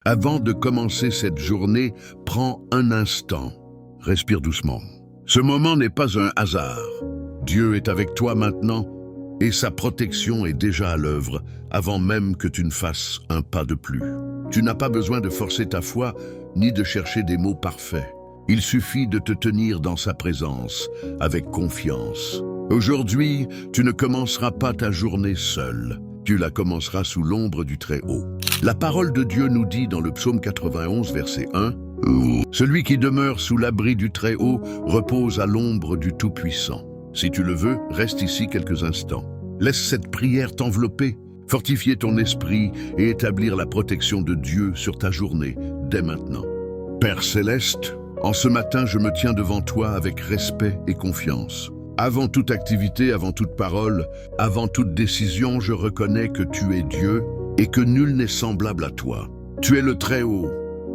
Avant de commencer cette journée, prends un instant. Respire doucement. Ce moment n'est pas un hasard. Dieu est avec toi maintenant et sa protection est déjà à l'œuvre avant même que tu ne fasses un pas de plus. Tu n'as pas besoin de forcer ta foi ni de chercher des mots parfaits. Il suffit de te tenir dans sa présence avec confiance. Aujourd'hui, tu ne commenceras pas ta journée seul. Tu la commenceras sous l'ombre du Très-Haut. La parole de Dieu nous dit dans le psaume 91, verset 1, « Celui qui demeure sous l'abri du Très-Haut repose à l'ombre du Tout-Puissant. » Si tu le veux, reste ici quelques instants. Laisse cette prière t'envelopper, fortifier ton esprit et établir la protection de Dieu sur ta journée, dès maintenant. Père Céleste, en ce matin, je me tiens devant toi avec respect et confiance. Avant toute activité, avant toute parole, avant toute décision, je reconnais que tu es Dieu et que nul n'est semblable à toi. Tu es le Très-Haut,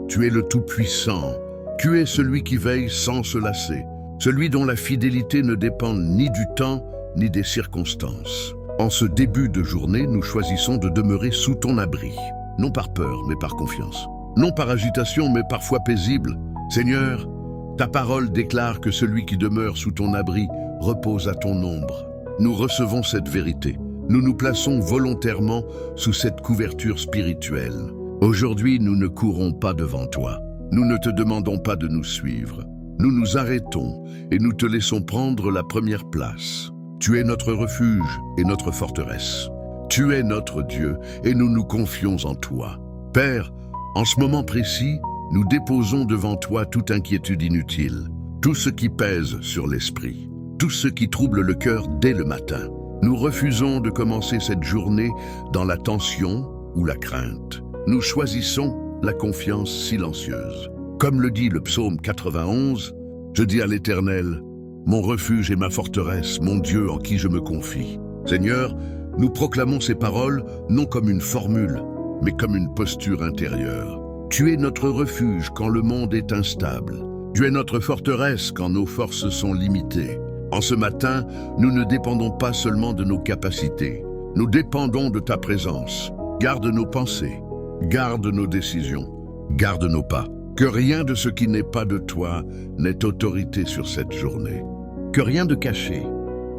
tu es le Tout-Puissant, tu es celui qui veille sans se lasser, celui dont la fidélité ne dépend ni du temps ni des circonstances. En ce début de journée, nous choisissons de demeurer sous ton abri, non par peur, mais par confiance, non par agitation, mais par foi paisible. Seigneur, ta parole déclare que celui qui demeure sous ton abri repose à ton ombre. Nous recevons cette vérité. Nous nous plaçons volontairement sous cette couverture spirituelle. Aujourd'hui, nous ne courons pas devant toi. Nous ne te demandons pas de nous suivre. Nous nous arrêtons et nous te laissons prendre la première place. Tu es notre refuge et notre forteresse. Tu es notre Dieu et nous nous confions en toi. Père, en ce moment précis, nous déposons devant toi toute inquiétude inutile, tout ce qui pèse sur l'esprit, tout ce qui trouble le cœur dès le matin. Nous refusons de commencer cette journée dans la tension ou la crainte. Nous choisissons la confiance silencieuse. Comme le dit le psaume 91, je dis à l'Éternel, mon refuge et ma forteresse, mon Dieu en qui je me confie. Seigneur, nous proclamons ces paroles non comme une formule, mais comme une posture intérieure. Tu es notre refuge quand le monde est instable. Tu es notre forteresse quand nos forces sont limitées. En ce matin, nous ne dépendons pas seulement de nos capacités. Nous dépendons de ta présence. Garde nos pensées, garde nos décisions, garde nos pas. Que rien de ce qui n'est pas de toi n'ait autorité sur cette journée. Que rien de caché,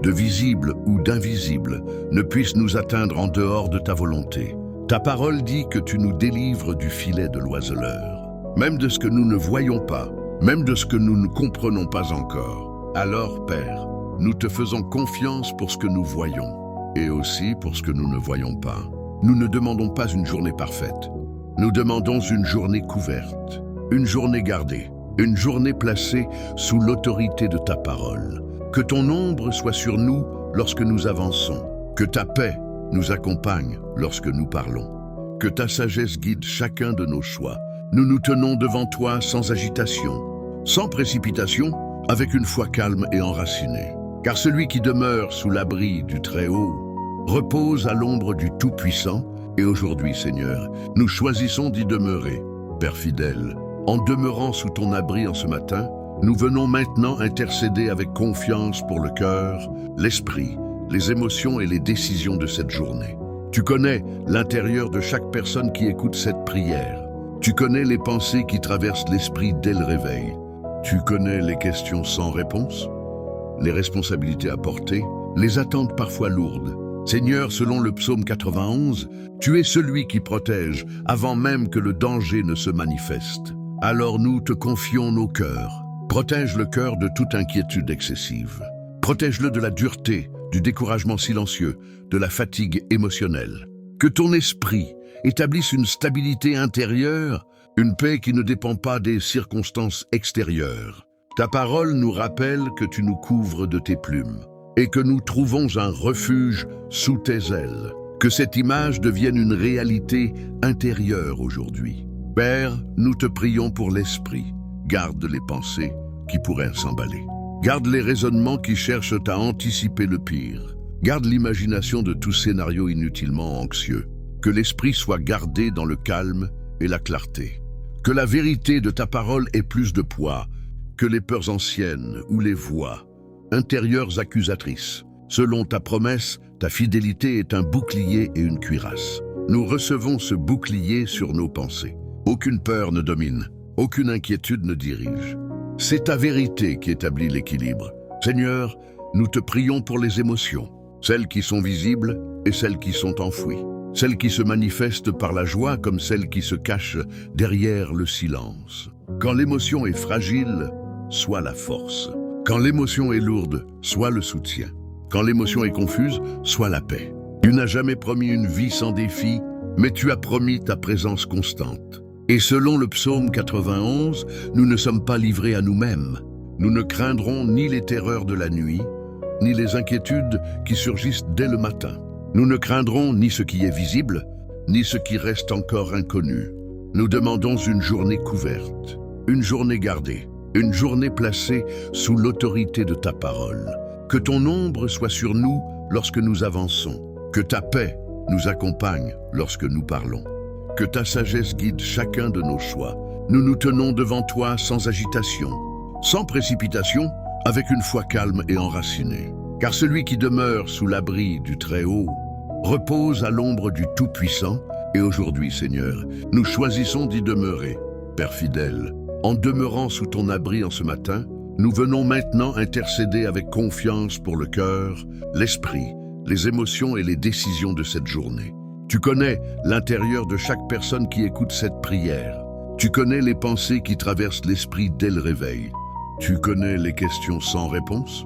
de visible ou d'invisible ne puisse nous atteindre en dehors de ta volonté. Ta parole dit que tu nous délivres du filet de l'oiseleur, même de ce que nous ne voyons pas, même de ce que nous ne comprenons pas encore. Alors, Père, nous te faisons confiance pour ce que nous voyons et aussi pour ce que nous ne voyons pas. Nous ne demandons pas une journée parfaite. Nous demandons une journée couverte, une journée gardée, une journée placée sous l'autorité de ta parole. Que ton ombre soit sur nous lorsque nous avançons, que ta paix nous accompagne lorsque nous parlons, que ta sagesse guide chacun de nos choix. Nous nous tenons devant toi sans agitation, sans précipitation, avec une foi calme et enracinée. Car celui qui demeure sous l'abri du Très-Haut repose à l'ombre du Tout-Puissant. Et aujourd'hui, Seigneur, nous choisissons d'y demeurer. Père fidèle, en demeurant sous ton abri en ce matin, nous venons maintenant intercéder avec confiance pour le cœur, l'esprit, les émotions et les décisions de cette journée. Tu connais l'intérieur de chaque personne qui écoute cette prière. Tu connais les pensées qui traversent l'esprit dès le réveil. Tu connais les questions sans réponse, les responsabilités à porter, les attentes parfois lourdes. Seigneur, selon le psaume 91, tu es celui qui protège avant même que le danger ne se manifeste. Alors nous te confions nos cœurs. Protège le cœur de toute inquiétude excessive. Protège-le de la dureté, du découragement silencieux, de la fatigue émotionnelle. Que ton esprit établisse une stabilité intérieure, une paix qui ne dépend pas des circonstances extérieures. Ta parole nous rappelle que tu nous couvres de tes plumes et que nous trouvons un refuge sous tes ailes. Que cette image devienne une réalité intérieure aujourd'hui. Père, nous te prions pour l'esprit. Garde les pensées qui pourraient s'emballer. Garde les raisonnements qui cherchent à anticiper le pire. Garde l'imagination de tout scénario inutilement anxieux. Que l'esprit soit gardé dans le calme et la clarté. Que la vérité de ta parole ait plus de poids que les peurs anciennes ou les voix intérieures accusatrices. Selon ta promesse, ta fidélité est un bouclier et une cuirasse. Nous recevons ce bouclier sur nos pensées. Aucune peur ne domine, aucune inquiétude ne dirige. C'est ta vérité qui établit l'équilibre. Seigneur, nous te prions pour les émotions, celles qui sont visibles et celles qui sont enfouies, celles qui se manifestent par la joie comme celles qui se cachent derrière le silence. Quand l'émotion est fragile, sois la force. Quand l'émotion est lourde, sois le soutien. Quand l'émotion est confuse, sois la paix. Tu n'as jamais promis une vie sans défi, mais tu as promis ta présence constante. Et selon le psaume 91, nous ne sommes pas livrés à nous-mêmes. Nous ne craindrons ni les terreurs de la nuit, ni les inquiétudes qui surgissent dès le matin. Nous ne craindrons ni ce qui est visible, ni ce qui reste encore inconnu. Nous demandons une journée couverte, une journée gardée, une journée placée sous l'autorité de ta parole. Que ton ombre soit sur nous lorsque nous avançons, que ta paix nous accompagne lorsque nous parlons, que ta sagesse guide chacun de nos choix. Nous nous tenons devant toi sans agitation, sans précipitation, avec une foi calme et enracinée. Car celui qui demeure sous l'abri du Très-Haut repose à l'ombre du Tout-Puissant. Et aujourd'hui, Seigneur, nous choisissons d'y demeurer. Père fidèle, en demeurant sous ton abri en ce matin, nous venons maintenant intercéder avec confiance pour le cœur, l'esprit, les émotions et les décisions de cette journée. Tu connais l'intérieur de chaque personne qui écoute cette prière. Tu connais les pensées qui traversent l'esprit dès le réveil. Tu connais les questions sans réponse,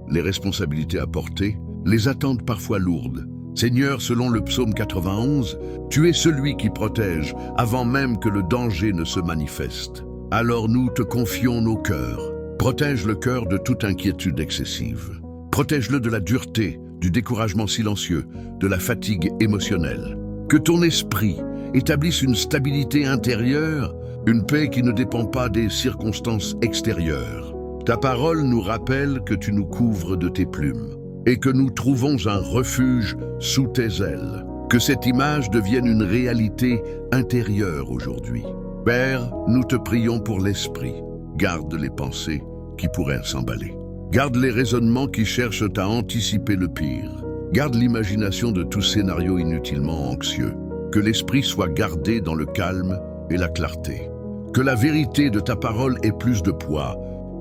les responsabilités à porter, les attentes parfois lourdes. Seigneur, selon le psaume 91, tu es celui qui protège avant même que le danger ne se manifeste. Alors nous te confions nos cœurs. Protège le cœur de toute inquiétude excessive. Protège-le de la dureté, du découragement silencieux, de la fatigue émotionnelle. Que ton esprit établisse une stabilité intérieure, une paix qui ne dépend pas des circonstances extérieures. Ta parole nous rappelle que tu nous couvres de tes plumes et que nous trouvons un refuge sous tes ailes. Que cette image devienne une réalité intérieure aujourd'hui. Père, nous te prions pour l'esprit. Garde les pensées qui pourraient s'emballer. Garde les raisonnements qui cherchent à anticiper le pire. Garde l'imagination de tout scénario inutilement anxieux. Que l'esprit soit gardé dans le calme et la clarté. Que la vérité de ta parole ait plus de poids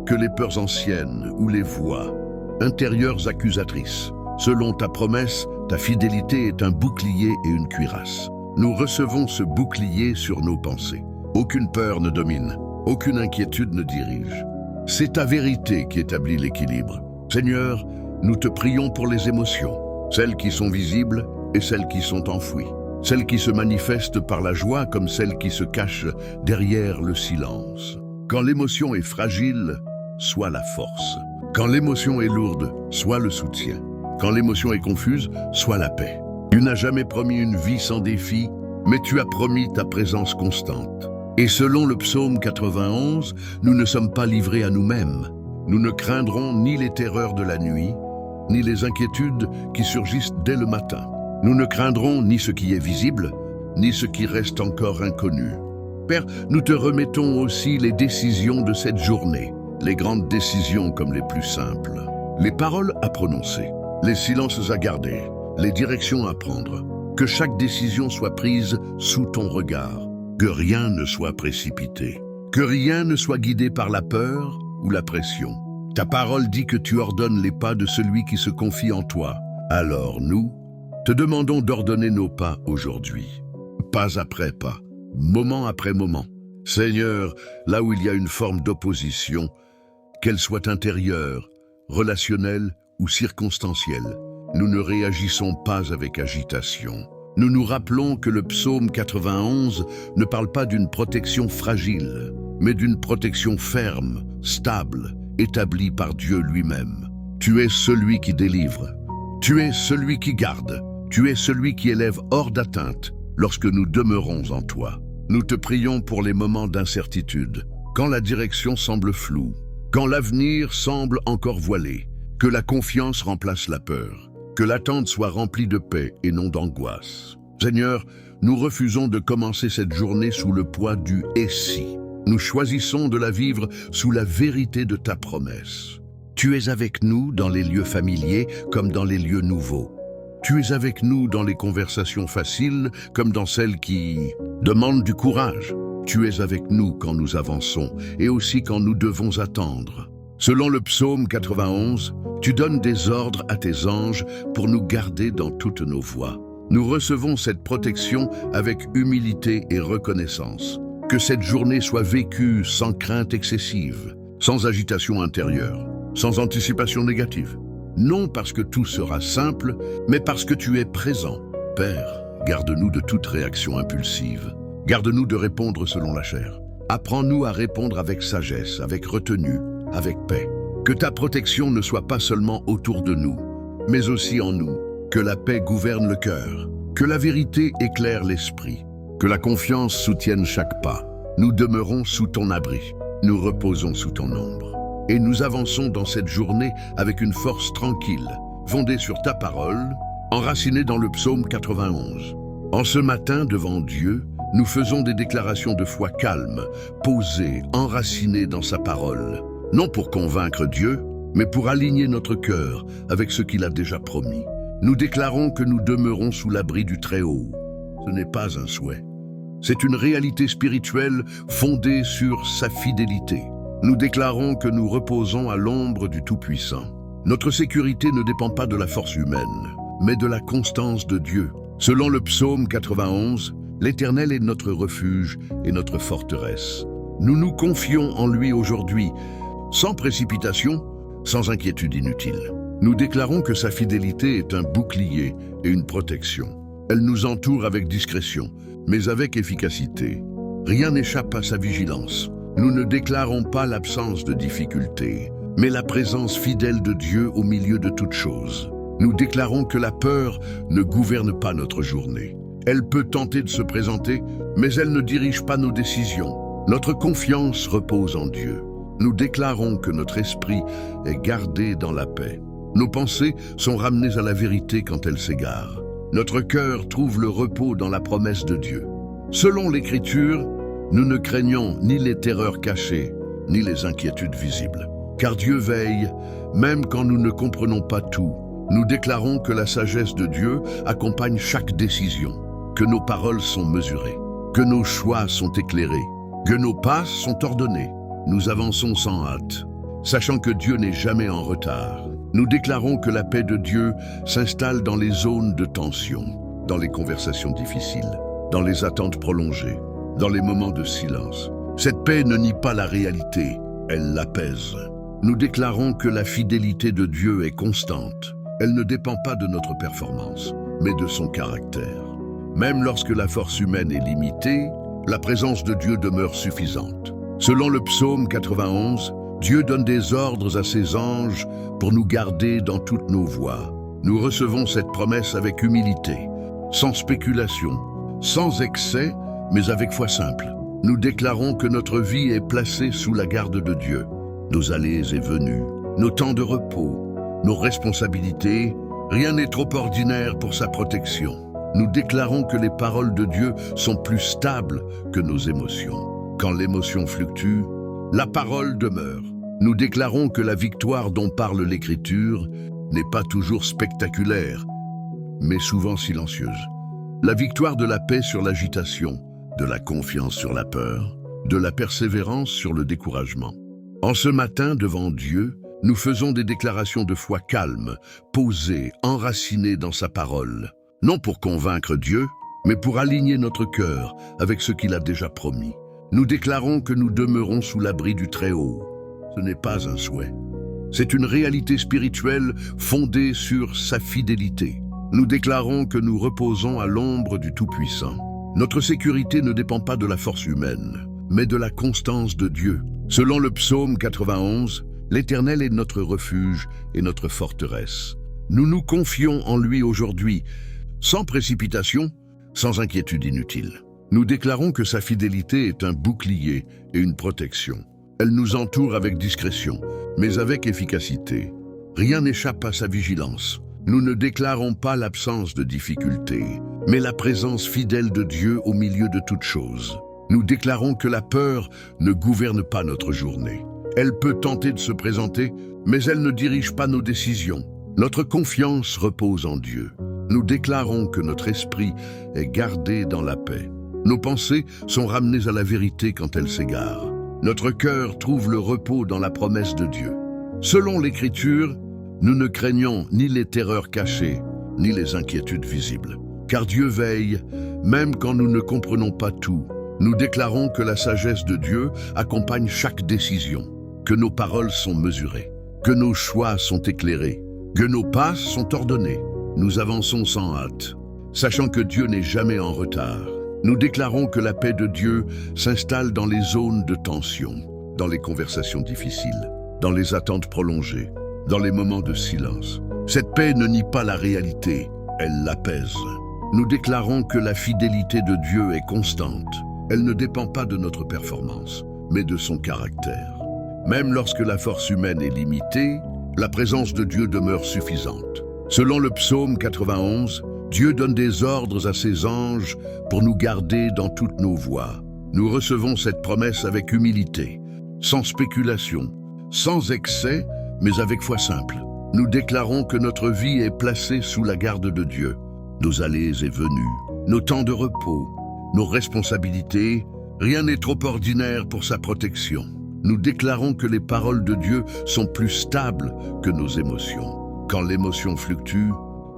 que les peurs anciennes ou les voix intérieures accusatrices. Selon ta promesse, ta fidélité est un bouclier et une cuirasse. Nous recevons ce bouclier sur nos pensées. Aucune peur ne domine, aucune inquiétude ne dirige. C'est ta vérité qui établit l'équilibre. Seigneur, nous te prions pour les émotions, celles qui sont visibles et celles qui sont enfouies. Celles qui se manifestent par la joie comme celles qui se cachent derrière le silence. Quand l'émotion est fragile, sois la force. Quand l'émotion est lourde, sois le soutien. Quand l'émotion est confuse, sois la paix. Tu n'as jamais promis une vie sans défi, mais tu as promis ta présence constante. Et selon le psaume 91, nous ne sommes pas livrés à nous-mêmes. Nous ne craindrons ni les terreurs de la nuit, ni les inquiétudes qui surgissent dès le matin. Nous ne craindrons ni ce qui est visible, ni ce qui reste encore inconnu. Père, nous te remettons aussi les décisions de cette journée, les grandes décisions comme les plus simples, les paroles à prononcer, les silences à garder, les directions à prendre. Que chaque décision soit prise sous ton regard, que rien ne soit précipité, que rien ne soit guidé par la peur ou la pression. Ta parole dit que tu ordonnes les pas de celui qui se confie en toi. Alors nous, te demandons d'ordonner nos pas aujourd'hui, pas après pas, moment après moment. Seigneur, là où il y a une forme d'opposition, qu'elle soit intérieure, relationnelle ou circonstancielle, nous ne réagissons pas avec agitation. Nous nous rappelons que le psaume 91 ne parle pas d'une protection fragile, mais d'une protection ferme, stable, établie par Dieu lui-même. Tu es celui qui délivre, tu es celui qui garde. Tu es celui qui élève hors d'atteinte lorsque nous demeurons en toi. Nous te prions pour les moments d'incertitude, quand la direction semble floue, quand l'avenir semble encore voilé, que la confiance remplace la peur, que l'attente soit remplie de paix et non d'angoisse. Seigneur, nous refusons de commencer cette journée sous le poids du « et si ». Nous choisissons de la vivre sous la vérité de ta promesse. Tu es avec nous dans les lieux familiers comme dans les lieux nouveaux. Tu es avec nous dans les conversations faciles comme dans celles qui demandent du courage. Tu es avec nous quand nous avançons et aussi quand nous devons attendre. Selon le psaume 91, tu donnes des ordres à tes anges pour nous garder dans toutes nos voies. Nous recevons cette protection avec humilité et reconnaissance. Que cette journée soit vécue sans crainte excessive, sans agitation intérieure, sans anticipation négative. Non parce que tout sera simple, mais parce que tu es présent. Père, garde-nous de toute réaction impulsive. Garde-nous de répondre selon la chair. Apprends-nous à répondre avec sagesse, avec retenue, avec paix. Que ta protection ne soit pas seulement autour de nous, mais aussi en nous. Que la paix gouverne le cœur. Que la vérité éclaire l'esprit. Que la confiance soutienne chaque pas. Nous demeurons sous ton abri. Nous reposons sous ton ombre. Et nous avançons dans cette journée avec une force tranquille, fondée sur ta parole, enracinée dans le psaume 91. En ce matin, devant Dieu, nous faisons des déclarations de foi calmes, posées, enracinées dans sa parole. Non pour convaincre Dieu, mais pour aligner notre cœur avec ce qu'il a déjà promis. Nous déclarons que nous demeurons sous l'abri du Très-Haut. Ce n'est pas un souhait. C'est une réalité spirituelle fondée sur sa fidélité. Nous déclarons que nous reposons à l'ombre du Tout-Puissant. Notre sécurité ne dépend pas de la force humaine, mais de la constance de Dieu. Selon le psaume 91, l'Éternel est notre refuge et notre forteresse. Nous nous confions en lui aujourd'hui, sans précipitation, sans inquiétude inutile. Nous déclarons que sa fidélité est un bouclier et une protection. Elle nous entoure avec discrétion, mais avec efficacité. Rien n'échappe à sa vigilance. Nous ne déclarons pas l'absence de difficultés, mais la présence fidèle de Dieu au milieu de toutes choses. Nous déclarons que la peur ne gouverne pas notre journée. Elle peut tenter de se présenter, mais elle ne dirige pas nos décisions. Notre confiance repose en Dieu. Nous déclarons que notre esprit est gardé dans la paix. Nos pensées sont ramenées à la vérité quand elles s'égarent. Notre cœur trouve le repos dans la promesse de Dieu. Selon l'Écriture, nous ne craignons ni les terreurs cachées, ni les inquiétudes visibles. Car Dieu veille, même quand nous ne comprenons pas tout. Nous déclarons que la sagesse de Dieu accompagne chaque décision, que nos paroles sont mesurées, que nos choix sont éclairés, que nos pas sont ordonnés. Nous avançons sans hâte, sachant que Dieu n'est jamais en retard. Nous déclarons que la paix de Dieu s'installe dans les zones de tension, dans les conversations difficiles, dans les attentes prolongées, dans les moments de silence. Cette paix ne nie pas la réalité, elle l'apaise. Nous déclarons que la fidélité de Dieu est constante. Elle ne dépend pas de notre performance, mais de son caractère. Même lorsque la force humaine est limitée, la présence de Dieu demeure suffisante. Selon le psaume 91, Dieu donne des ordres à ses anges pour nous garder dans toutes nos voies. Nous recevons cette promesse avec humilité, sans spéculation, sans excès, mais avec foi simple. Nous déclarons que notre vie est placée sous la garde de Dieu. Nos allées et venues, nos temps de repos, nos responsabilités, rien n'est trop ordinaire pour sa protection. Nous déclarons que les paroles de Dieu sont plus stables que nos émotions. Quand l'émotion fluctue, la parole demeure. Nous déclarons que la victoire dont parle l'Écriture n'est pas toujours spectaculaire, mais souvent silencieuse. La victoire de la paix sur l'agitation, de la confiance sur la peur, de la persévérance sur le découragement. En ce matin, devant Dieu, nous faisons des déclarations de foi calmes, posées, enracinées dans sa parole. Non pour convaincre Dieu, mais pour aligner notre cœur avec ce qu'il a déjà promis. Nous déclarons que nous demeurons sous l'abri du Très-Haut. Ce n'est pas un souhait. C'est une réalité spirituelle fondée sur sa fidélité. Nous déclarons que nous reposons à l'ombre du Tout-Puissant. Notre sécurité ne dépend pas de la force humaine, mais de la constance de Dieu. Selon le psaume 91, l'Éternel est notre refuge et notre forteresse. Nous nous confions en lui aujourd'hui, sans précipitation, sans inquiétude inutile. Nous déclarons que sa fidélité est un bouclier et une protection. Elle nous entoure avec discrétion, mais avec efficacité. Rien n'échappe à sa vigilance. Nous ne déclarons pas l'absence de difficultés, mais la présence fidèle de Dieu au milieu de toutes choses. Nous déclarons que la peur ne gouverne pas notre journée. Elle peut tenter de se présenter, mais elle ne dirige pas nos décisions. Notre confiance repose en Dieu. Nous déclarons que notre esprit est gardé dans la paix. Nos pensées sont ramenées à la vérité quand elles s'égarent. Notre cœur trouve le repos dans la promesse de Dieu. Selon l'Écriture, nous ne craignons ni les terreurs cachées, ni les inquiétudes visibles. Car Dieu veille, même quand nous ne comprenons pas tout. Nous déclarons que la sagesse de Dieu accompagne chaque décision, que nos paroles sont mesurées, que nos choix sont éclairés, que nos pas sont ordonnés. Nous avançons sans hâte, sachant que Dieu n'est jamais en retard. Nous déclarons que la paix de Dieu s'installe dans les zones de tension, dans les conversations difficiles, dans les attentes prolongées, dans les moments de silence. Cette paix ne nie pas la réalité, elle l'apaise. Nous déclarons que la fidélité de Dieu est constante. Elle ne dépend pas de notre performance, mais de son caractère. Même lorsque la force humaine est limitée, la présence de Dieu demeure suffisante. Selon le psaume 91, Dieu donne des ordres à ses anges pour nous garder dans toutes nos voies. Nous recevons cette promesse avec humilité, sans spéculation, sans excès, mais avec foi simple. Nous déclarons que notre vie est placée sous la garde de Dieu. Nos allées et venues, nos temps de repos, nos responsabilités, rien n'est trop ordinaire pour sa protection. Nous déclarons que les paroles de Dieu sont plus stables que nos émotions. Quand l'émotion fluctue,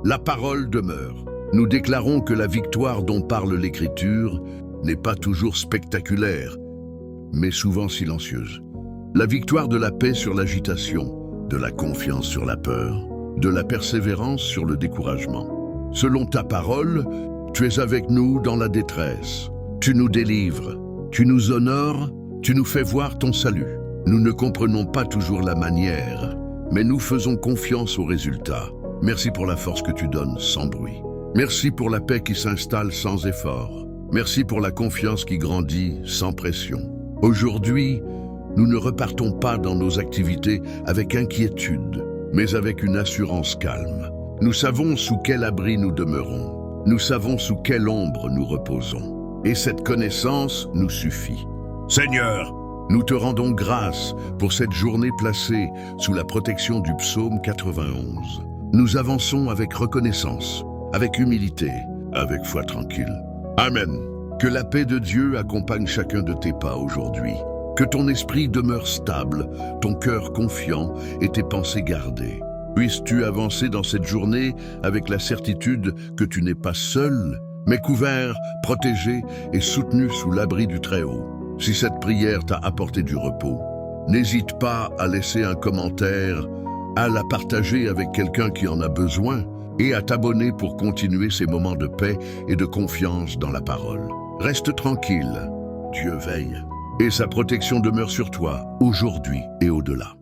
la parole demeure. Nous déclarons que la victoire dont parle l'Écriture n'est pas toujours spectaculaire, mais souvent silencieuse. La victoire de la paix sur l'agitation, de la confiance sur la peur, de la persévérance sur le découragement. Selon ta parole, tu es avec nous dans la détresse. Tu nous délivres, tu nous honores, tu nous fais voir ton salut. Nous ne comprenons pas toujours la manière, mais nous faisons confiance au résultat. Merci pour la force que tu donnes sans bruit. Merci pour la paix qui s'installe sans effort. Merci pour la confiance qui grandit sans pression. Aujourd'hui, nous ne repartons pas dans nos activités avec inquiétude, mais avec une assurance calme. Nous savons sous quel abri nous demeurons. Nous savons sous quelle ombre nous reposons. Et cette connaissance nous suffit. Seigneur, nous te rendons grâce pour cette journée placée sous la protection du psaume 91. Nous avançons avec reconnaissance, avec humilité, avec foi tranquille. Amen. Que la paix de Dieu accompagne chacun de tes pas aujourd'hui. Que ton esprit demeure stable, ton cœur confiant et tes pensées gardées. Puisses-tu avancer dans cette journée avec la certitude que tu n'es pas seul, mais couvert, protégé et soutenu sous l'abri du Très-Haut. Si cette prière t'a apporté du repos, n'hésite pas à laisser un commentaire, à la partager avec quelqu'un qui en a besoin et à t'abonner pour continuer ces moments de paix et de confiance dans la parole. Reste tranquille, Dieu veille et sa protection demeure sur toi aujourd'hui et au-delà.